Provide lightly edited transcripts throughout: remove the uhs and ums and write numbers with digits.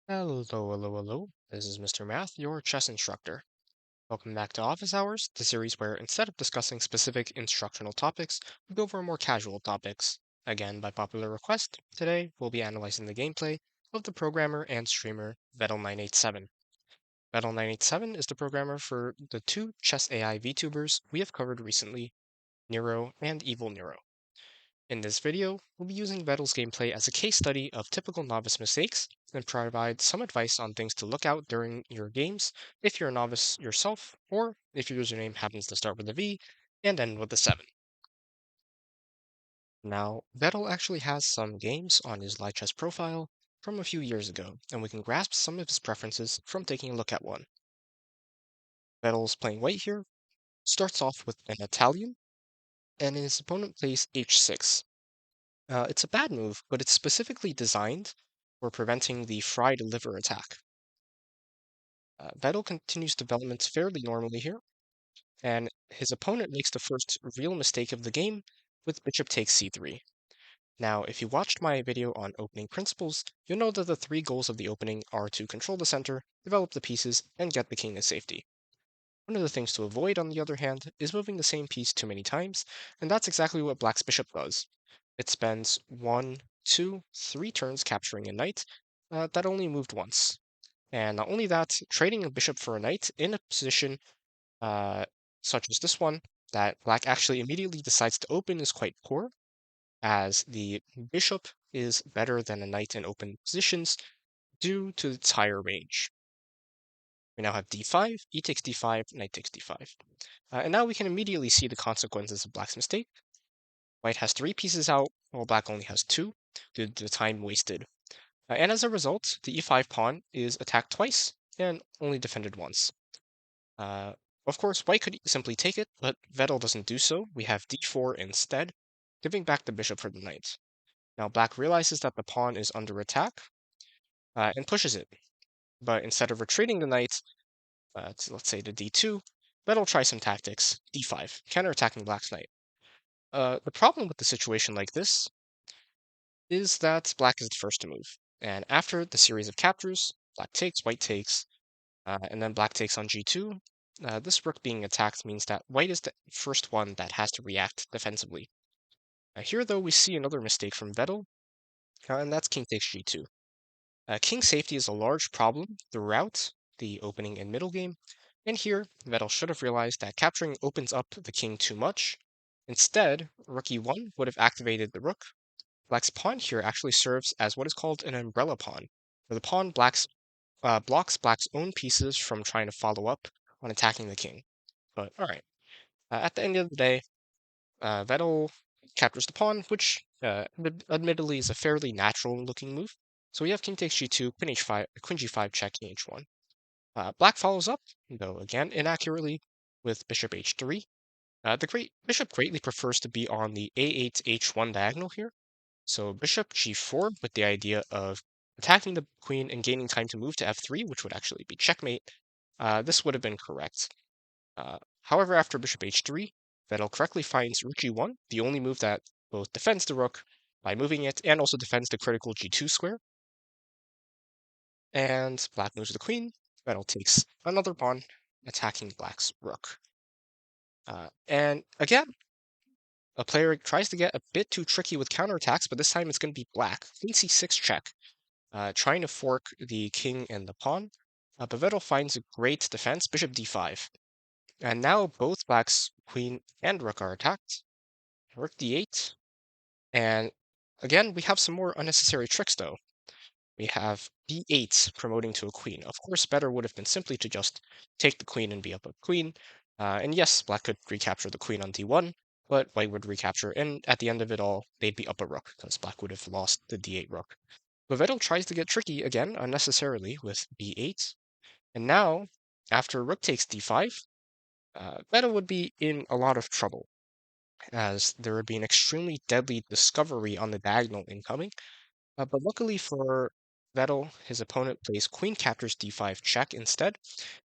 Hello, hello, hello. This is Mr. Math, your chess instructor. Welcome back to Office Hours, the series where instead of discussing specific instructional topics, we go over more casual topics. Again, by popular request, today we'll be analyzing the gameplay of the programmer and streamer Vedal987. Vedal987 is the programmer for the two chess AI VTubers we have covered recently, Nero and Evil Nero. In this video, we'll be using Vedal's gameplay as a case study of typical novice mistakes and provide some advice on things to look out during your games if you're a novice yourself, or if your username happens to start with a V and end with a 7. Now, Vedal actually has some games on his live chess profile from a few years ago, and we can grasp some of his preferences from taking a look at one. Vedal's playing white here, starts off with an Italian, and his opponent plays h6. It's a bad move, but it's specifically designed for preventing the fried liver attack. Vettel continues development fairly normally here, and his opponent makes the first real mistake of the game with bishop takes c3. Now, if you watched my video on opening principles, you'll know that the three goals of the opening are to control the center, develop the pieces, and get the king to safety. One of the things to avoid, on the other hand, is moving the same piece too many times, and that's exactly what Black's bishop does. It spends 1, 2, 3 turns capturing a knight that only moved once. And not only that, trading a bishop for a knight in a position uh, such as this one, that Black actually immediately decides to open is quite poor, as the bishop is better than a knight in open positions due to its higher range. We now have d5, e takes d5, knight takes d5. And now we can immediately see the consequences of Black's mistake. White has 3 pieces out, while Black only has 2, due to the time wasted. And as a result, the e5 pawn is attacked twice, and only defended once. Uh, of course, White could simply take it, but Vedal doesn't do so. We have d4 instead, giving back the bishop for the knight. Now Black realizes that the pawn is under attack, and pushes it. But instead of retreating the knight, to, let's say, to d2, Vedal tries some tactics, d5, counterattacking Black's knight. The problem with the situation like this is that Black is the first to move. And after the series of captures, Black takes, White takes, and then Black takes on g2. This rook being attacked means that White is the first one that has to react defensively. Here, though, we see another mistake from Vedal, and that's king takes g2. King safety is a large problem throughout the opening and middle game, and here, Vedal should have realized that capturing opens up the king too much. Instead, rook e1 would have activated the rook. Black's pawn here actually serves as what is called an umbrella pawn, where the pawn blocks Black's own pieces from trying to follow up on attacking the king. But alright, at the end of the day, Vedal captures the pawn, which admittedly is a fairly natural looking move. So we have king takes g2, queen h5, queen g5 check, king h1. Black follows up, though again inaccurately, with bishop h3. The bishop greatly prefers to be on the a8 h1 diagonal here. So bishop g4 with the idea of attacking the queen and gaining time to move to f3, which would actually be checkmate. This would have been correct. However, after bishop h3, Vedal correctly finds rook g1, the only move that both defends the rook by moving it and also defends the critical g2 square. And Black moves the queen. Vedal takes another pawn, attacking Black's rook. And again, a player tries to get a bit too tricky with counterattacks, but this time it's going to be Black. Queen c6 check, trying to fork the king and the pawn. But Vedal finds a great defense, bishop d5. And now both Black's queen and rook are attacked. Rook d8. And again, we have some more unnecessary tricks, though. We have b8 promoting to a queen. Of course, better would have been simply to just take the queen and be up a queen. And yes, Black could recapture the queen on d1, but White would recapture, and at the end of it all, they'd be up a rook, because Black would have lost the d8 rook. But Vedal tries to get tricky again, unnecessarily, with b8. And now, after rook takes d5, Vedal would be in a lot of trouble, as there would be an extremely deadly discovery on the diagonal incoming. But luckily for Vettel, his opponent plays queen captures d5 check instead.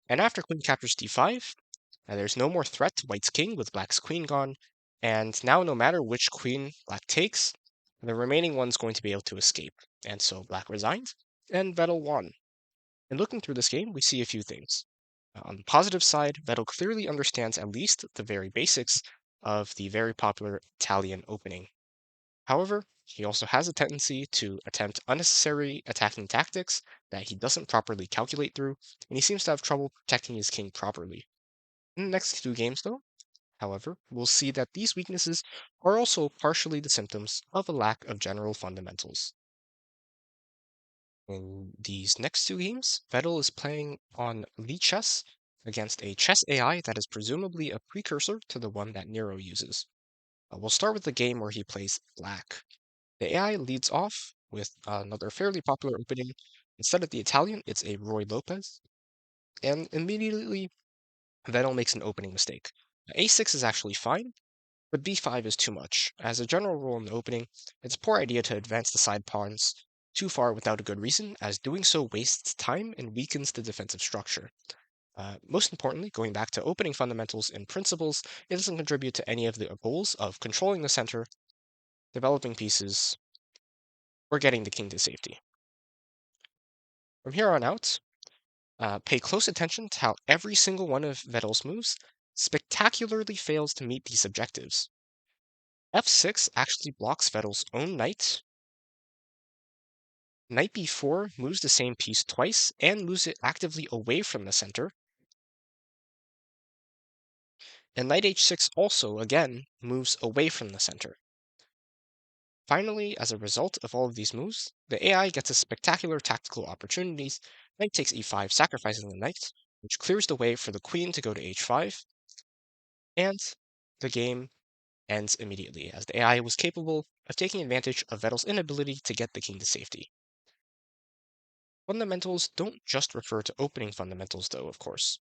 And after queen captures d5, there's no more threat to White's king with Black's queen gone. And now no matter which queen Black takes, the remaining one's going to be able to escape. And so Black resigned, and Vettel won. And looking through this game, we see a few things. On the positive side, Vettel clearly understands at least the very basics of the very popular Italian opening. However, he also has a tendency to attempt unnecessary attacking tactics that he doesn't properly calculate through, and he seems to have trouble protecting his king properly. In the next two games, though, however, we'll see that these weaknesses are also partially the symptoms of a lack of general fundamentals. In these next two games, Vettel is playing on Lichess against a chess AI that is presumably a precursor to the one that Nero uses. We'll start with the game where he plays black. The AI leads off with another fairly popular opening. Instead of the Italian, it's a Roy Lopez, and immediately Vettel makes an opening mistake. A6 is actually fine, but b5 is too much. As a general rule in the opening, it's a poor idea to advance the side pawns too far without a good reason, as doing so wastes time and weakens the defensive structure. Most importantly, going back to opening fundamentals and principles, it doesn't contribute to any of the goals of controlling the center, developing pieces, or getting the king to safety. From here on out, pay close attention to how every single one of Vettel's moves spectacularly fails to meet these objectives. F6 actually blocks Vettel's own knight. Knight b4 moves the same piece twice and moves it actively away from the center. And knight h6 also, again, moves away from the center. Finally, as a result of all of these moves, the AI gets a spectacular tactical opportunities. Knight takes e5, sacrificing the knight, which clears the way for the queen to go to h5, and the game ends immediately, as the AI was capable of taking advantage of Vettel's inability to get the king to safety. Fundamentals don't just refer to opening fundamentals, though, of course.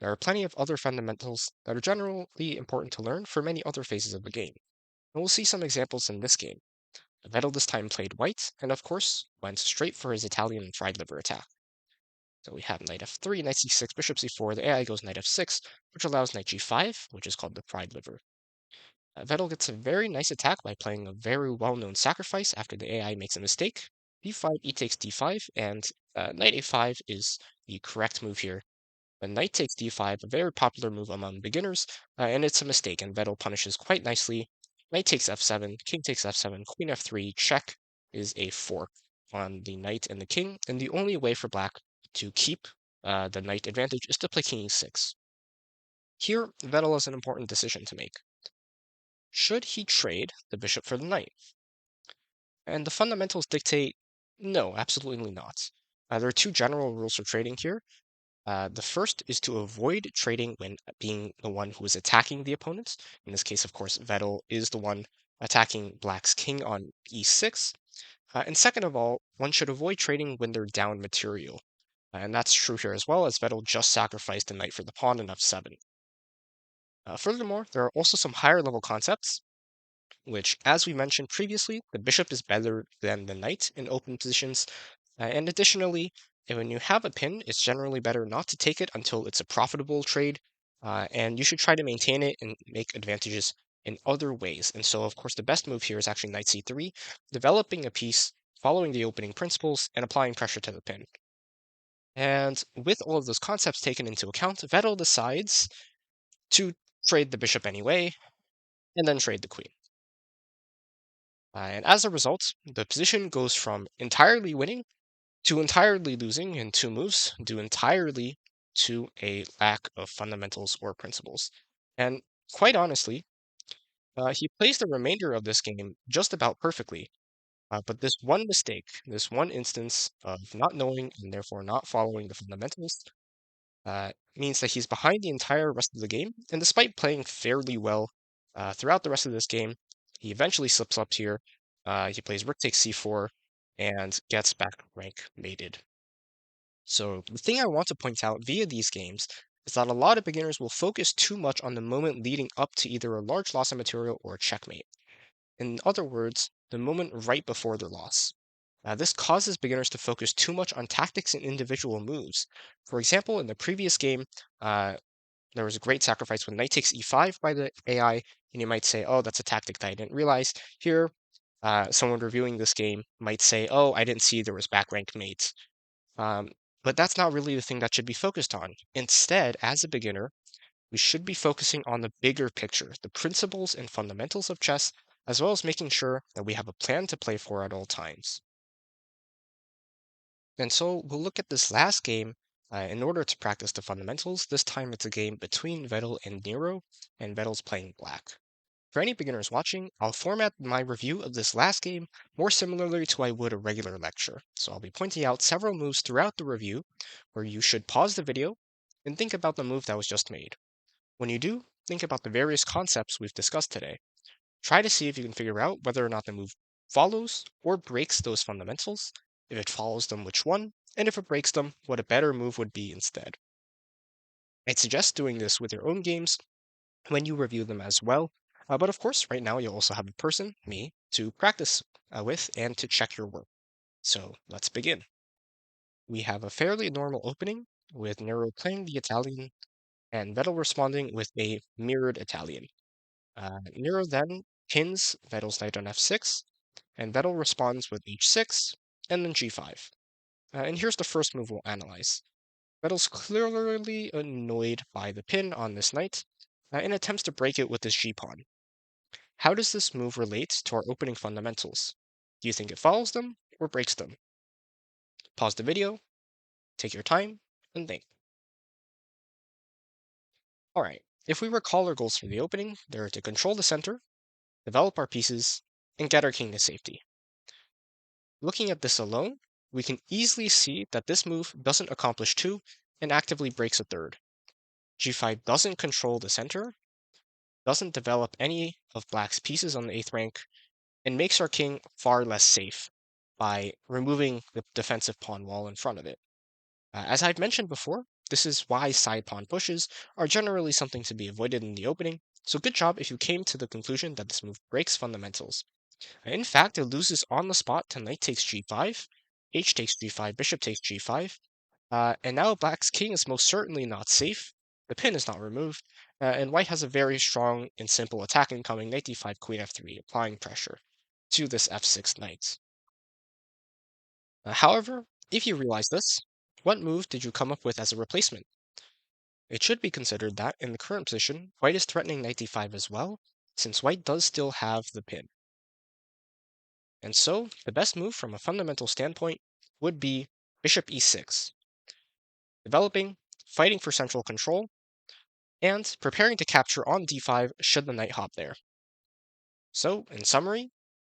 There are plenty of other fundamentals that are generally important to learn for many other phases of the game, and we'll see some examples in this game. Vettel this time played white, and of course, went straight for his Italian fried liver attack. So we have knight f3, knight c6, bishop c4, the AI goes knight f6, which allows knight g5, which is called the fried liver. Vettel gets a very nice attack by playing a very well-known sacrifice after the AI makes a mistake. b5, e takes d5, and knight a5 is the correct move here. But knight takes d5, a very popular move among beginners, and it's a mistake, and Vettel punishes quite nicely. Knight takes f7, king takes f7, queen f3, check is a fork on the knight and the king, and the only way for black to keep the knight advantage is to play king e6. Here, Vettel has an important decision to make. Should he trade the bishop for the knight? And the fundamentals dictate no, absolutely not. There are two general rules for trading here. The first is to avoid trading when being the one who is attacking the opponent. In this case, of course, Vettel is the one attacking Black's king on e6. And second of all, one should avoid trading when they're down material. And that's true here as well, as Vettel just sacrificed the knight for the pawn in f7. Furthermore, there are also some higher level concepts which, as we mentioned previously, the bishop is better than the knight in open positions. And additionally, when you have a pin, it's generally better not to take it until it's a profitable trade, and you should try to maintain it and make advantages in other ways. And so, of course, the best move here is actually knight c3, developing a piece, following the opening principles, and applying pressure to the pin. And with all of those concepts taken into account, Vettel decides to trade the bishop anyway, and then trade the queen. And as a result, the position goes from entirely winning to entirely losing in two moves, due entirely to a lack of fundamentals or principles. And quite honestly, he plays the remainder of this game just about perfectly. But this one mistake, this one instance of not knowing and therefore not following the fundamentals, means that he's behind the entire rest of the game. And despite playing fairly well throughout the rest of this game, he eventually slips up here. He plays rook takes c4 and gets back rank mated. So the thing I want to point out via these games is that a lot of beginners will focus too much on the moment leading up to either a large loss of material or a checkmate. In other words, the moment right before their loss. This causes beginners to focus too much on tactics and individual moves. For example, in the previous game, there was a great sacrifice when knight takes e5 by the AI, and you might say, oh, that's a tactic that I didn't realize. Here, someone reviewing this game might say, oh, I didn't see there was back rank mates. But that's not really the thing that should be focused on. Instead, as a beginner, we should be focusing on the bigger picture, the principles and fundamentals of chess, as well as making sure that we have a plan to play for at all times. And so we'll look at this last game in order to practice the fundamentals. This time it's a game between Vedal and Nero, and Vedal's playing black. For any beginners watching, I'll format my review of this last game more similarly to I would a regular lecture. So I'll be pointing out several moves throughout the review where you should pause the video and think about the move that was just made. When you do, think about the various concepts we've discussed today. Try to see if you can figure out whether or not the move follows or breaks those fundamentals. If it follows them, which one, and if it breaks them, what a better move would be instead. I'd suggest doing this with your own games when you review them as well. But of course, right now you'll also have a person, me, to practice with and to check your work. So let's begin. We have a fairly normal opening with Nero playing the Italian and Vettel responding with a mirrored Italian. Nero then pins Vettel's knight on f6, and Vettel responds with h6 and then g5. And here's the first move we'll analyze. Vettel's clearly annoyed by the pin on this knight and attempts to break it with his g-pawn. How does this move relate to our opening fundamentals? Do you think it follows them or breaks them? Pause the video, take your time, and think. Alright, if we recall our goals for the opening, they're to control the center, develop our pieces, and get our king to safety. Looking at this alone, we can easily see that this move doesn't accomplish two and actively breaks a third. g5 doesn't control the center, doesn't develop any of black's pieces on the 8th rank, and makes our king far less safe by removing the defensive pawn wall in front of it. As I've mentioned before, this is why side pawn pushes are generally something to be avoided in the opening, so good job if you came to the conclusion that this move breaks fundamentals. In fact, it loses on the spot to knight takes g5, h takes g5, bishop takes g5, and now black's king is most certainly not safe. The pin is not removed, and white has a very strong and simple attack incoming, knight d5, queen f3, applying pressure to this f6 knight. However, if you realize this, what move did you come up with as a replacement? It should be considered that, in the current position, white is threatening knight d5 as well, since white does still have the pin. And so, the best move from a fundamental standpoint would be bishop e6, developing, fighting for central control, and preparing to capture on d5 should the knight hop there. So, in summary,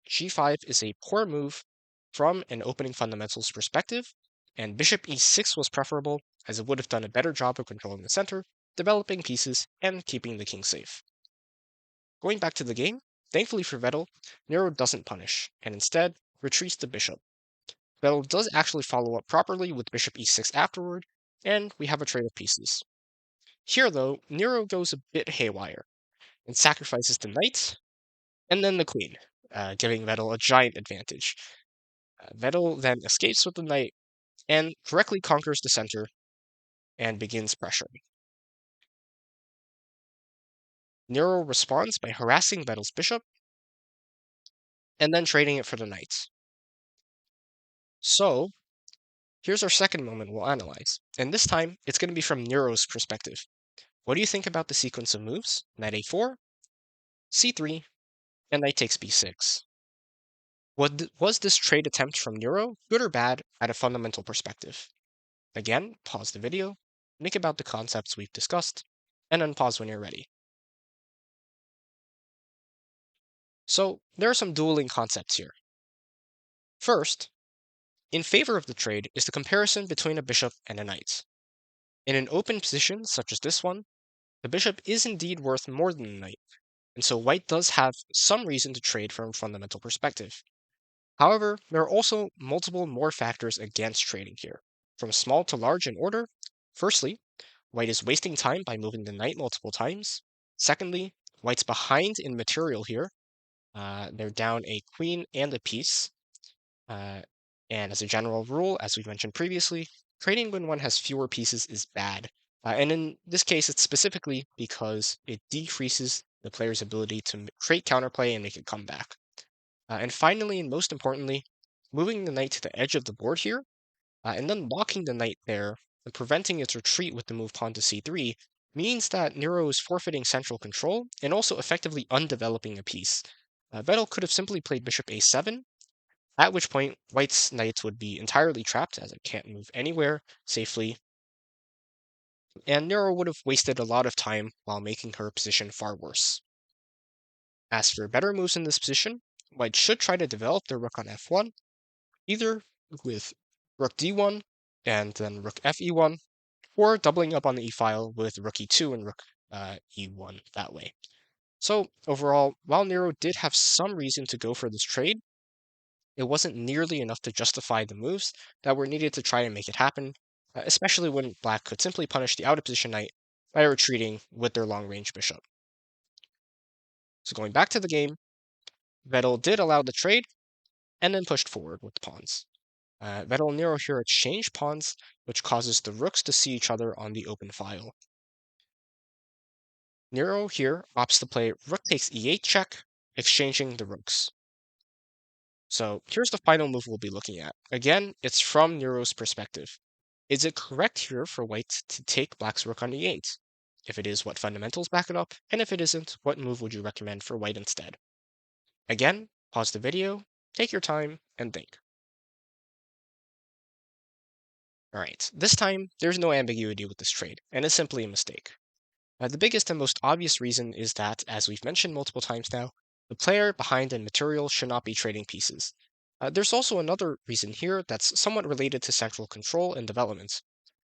g5 is a poor move from an opening fundamentals perspective, and bishop e6 was preferable as it would have done a better job of controlling the center, developing pieces, and keeping the king safe. Going back to the game, thankfully for Vedal, Nero doesn't punish, and instead retreats the bishop. Vedal does actually follow up properly with bishop e6 afterward, and we have a trade of pieces. Here, though, Nero goes a bit haywire and sacrifices the knight and then the queen, giving Vedal a giant advantage. Vedal then escapes with the knight and correctly conquers the center and begins pressuring. Nero responds by harassing Vedal's bishop and then trading it for the knight. So, here's our second moment we'll analyze, and this time it's going to be from Nero's perspective. What do you think about the sequence of moves? Knight a4, c3, and knight takes b6. Was this trade attempt from Nero good or bad at a fundamental perspective? Again, pause the video, think about the concepts we've discussed, and unpause when you're ready. So, there are some dueling concepts here. First, in favor of the trade is the comparison between a bishop and a knight. In an open position such as this one, the bishop is indeed worth more than the knight, and so white does have some reason to trade from a fundamental perspective. However, there are also multiple more factors against trading here, from small to large in order. Firstly, white is wasting time by moving the knight multiple times. Secondly, white's behind in material here. They're down a queen and a piece. And as a general rule, as we've mentioned previously, trading when one has fewer pieces is bad. And in this case, it's specifically because it decreases the player's ability to create counterplay and make it come back. And finally, and most importantly, moving the knight to the edge of the board here And then locking the knight there and preventing its retreat with the move pawn to c3 means that Nero is forfeiting central control and also effectively undeveloping a piece. Vedal could have simply played bishop a7, at which point white's knight would be entirely trapped as it can't move anywhere safely, and Nero would have wasted a lot of time while making her position far worse. As for better moves in this position, white should try to develop their rook on f1, either with rook d1 and then rook fe1, or doubling up on the e-file with rook e2 and rook e1 that way. So overall, while Nero did have some reason to go for this trade, it wasn't nearly enough to justify the moves that were needed to try and make it happen, especially when black could simply punish the out of position knight by retreating with their long-range bishop. So going back to the game, Vedal did allow the trade, and then pushed forward with the pawns. Vedal and Nero here exchange pawns, which causes the rooks to see each other on the open file. Nero here opts to play rook takes e8 check, exchanging the rooks. So here's the final move we'll be looking at. Again, it's from Nero's perspective. Is it correct here for white to take black's rook on e8? If it is, what fundamentals back it up? And if it isn't, what move would you recommend for white instead? Again, pause the video, take your time, and think. Alright, this time, there's no ambiguity with this trade, and it's simply a mistake. The biggest and most obvious reason is that, as we've mentioned multiple times now, the player behind in material should not be trading pieces. There's also another reason here that's somewhat related to central control and development,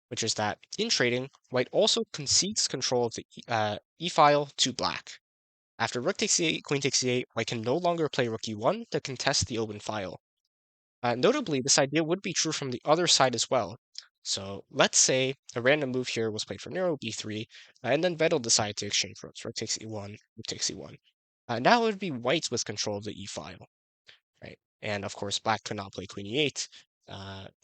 which is that in trading, white also concedes control of the e-file to black. After rook takes e8, queen takes e8, white can no longer play rook e1 to contest the open file. Notably, this idea would be true from the other side as well. So let's say a random move here was played from Nero, b3, and then Vedal decided to exchange rooks. Rook takes e1, rook takes e1. Now it would be white with control of the e-file, right? And of course, black could not play queen e8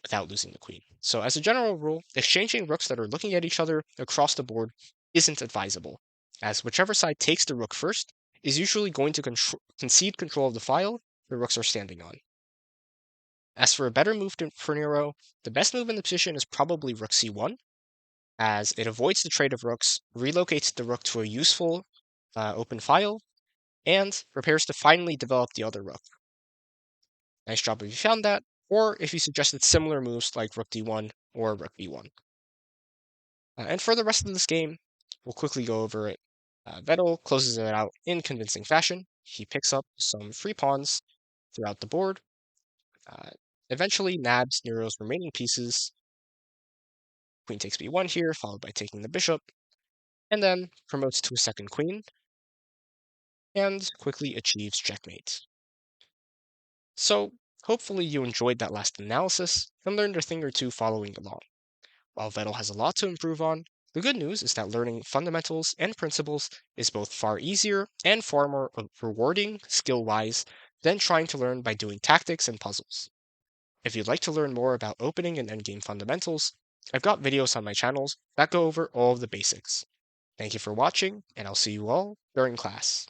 without losing the queen. So as a general rule, exchanging rooks that are looking at each other across the board isn't advisable, as whichever side takes the rook first is usually going to concede control of the file the rooks are standing on. As for a better move for Nero, the best move in the position is probably rook c1, as it avoids the trade of rooks, relocates the rook to a useful open file, and prepares to finally develop the other rook. Nice job if you found that, or if you suggested similar moves like rook d1 or rook b1. And for the rest of this game, we'll quickly go over it. Vedal closes it out in convincing fashion. He picks up some free pawns throughout the board, uh, eventually nabs Nero's remaining pieces. Queen takes b1 here, followed by taking the bishop, and then promotes to a second queen, and quickly achieves checkmate. So, hopefully you enjoyed that last analysis, and learned a thing or two following along. While Vedal has a lot to improve on, the good news is that learning fundamentals and principles is both far easier and far more rewarding skill-wise than trying to learn by doing tactics and puzzles. If you'd like to learn more about opening and endgame fundamentals, I've got videos on my channels that go over all of the basics. Thank you for watching, and I'll see you all during class.